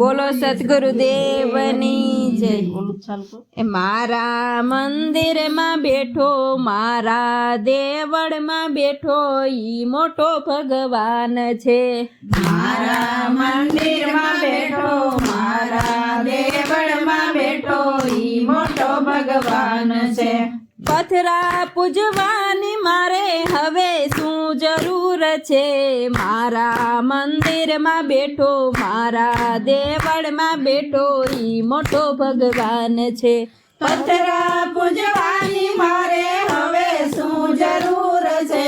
બોલો સદગુરુદેવની જય। એ મારા મંદિરમાં બેઠો, મારા દેવળમાં બેઠો, ઈ મોટો ભગવાન છે। મારા મંદિરમાં બેઠો, મારા દેવળમાં બેઠો, ઈ મોટો ભગવાન છે। પથરા પૂજવાની મારે હવે શું જરૂર છે? મારા મંદિરમાં બેઠો, મારા દેવળમાં બેઠો, ઈ મોટો ભગવાન છે। પથરા પૂજવાની મારે હવે શું જરૂર છે?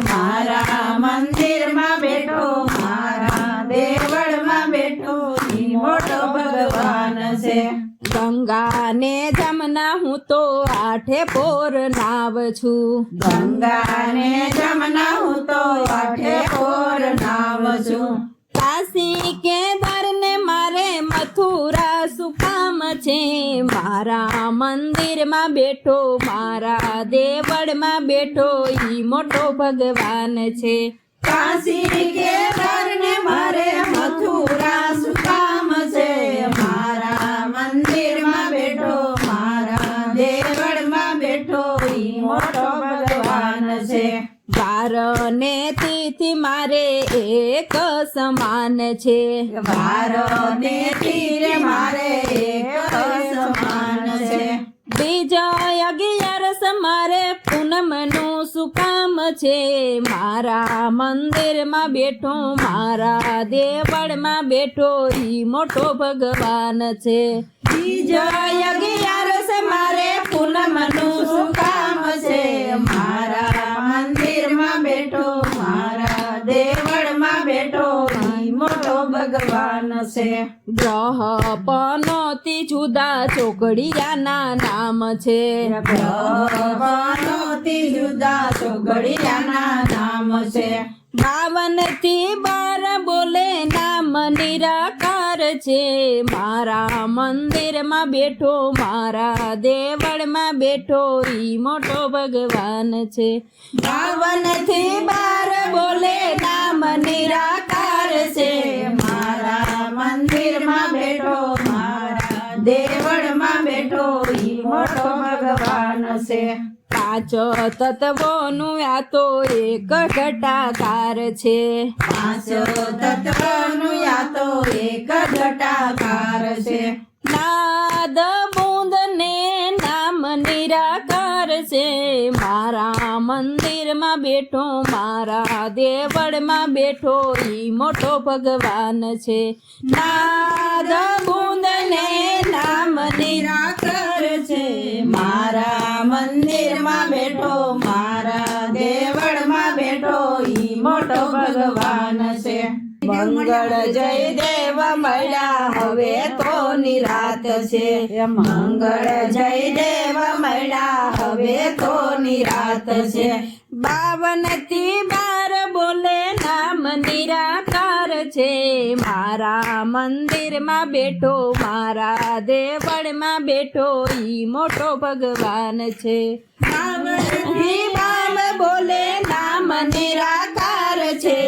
મારા મંદિરમાં બેઠો, મારા દેવળમાં બેઠો, ઈ મોટો ભગવાન છે। ગંગા ને જમના હું તો આઠે પોર નાવ છું। ગંગા ને જમના હું તો આઠે પોર નાવ છું। કાશી કેદાર ને મારે મથુરા શું કામ છે? મારા મંદિરમાં બેઠો, મારા દેવળમાં બેઠો, ઈ મોટો ભગવાન છે। કાશી કેદાર ને મારે મથુરા શું કામ છે? મારા મંદિરમાં બેઠો, મારા દેવળમાં બેઠો, ઈ મોટો ભગવાન છે। વાર ને તિથિ મારે એક સમાન છે। વાર ને તીર મારે એક સમાન છે। બીજા 11 મારે પૂનમનું શું કામ છે? મારા મંદિરમાં બેઠો, મારા દેવળમાં બેઠો, ઈ મોટો ભગવાન છે। બીજા 11 મારે પૂનમનું શું કામ છે? મારા મંદિરમાં બેઠો, મારા દેવળમાં બેઠો, ઈ મોટો ભગવાન છે। ગ્રહ પનોતી જુદા ચોકડિયાના નામ છે। ગ્રહોથી જુદા ચોઘડિયાના નામ છે। 52 થી 12 બોલે નામ નિરાકાર છે। મારા મંદિરમાં બેઠો, મારા દેવળમાં બેઠો, ઈ મોટો ભગવાન છે। 52 થી 12 બોલે નામ નિરાકાર છે। મારા મંદિરમાં બેઠો, મારા દેવળમાં બેઠો, ઈ મોટો ભગવાન છે। 5 તત્વોનું આ તો એક ઘટાકાર છે। 5 તત્વનું આ તો એક ઘટાકાર છે। નાદ બુંદ ને નામ નિરાકાર છે। મારા મંદિરમાં બેઠો, મારા દેવળમાં બેઠો, ઈ મોટો ભગવાન છે। નાદ બુંદ ને નામ નિરાકાર છે। મારા મંદિરમાં બેઠો, મારા દેવળમાં બેઠો, ઈ મોટો ભગવાન છે। મંગળ જય દેવ મળ્યા હવે તો નિરાત છે। મંગળ જય દેવ મળ્યા હવે તો નિરાત છે। 52 થી 12 બોલે નામ નિરાકાર છે। મારા મંદિરમાં બેઠો, મારા દેવળમાં બેઠો, ઈ મોટો ભગવાન છે। 52 થી 12 બોલે નામ નિરાકાર છે।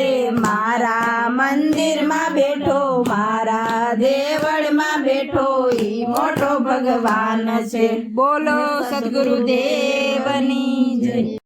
મારા મંદિરમાં બેઠો, મારા દેવળમાં બેઠો, ઈ મોટો ભગવાન છે। બોલો સદગુરુદેવની જય।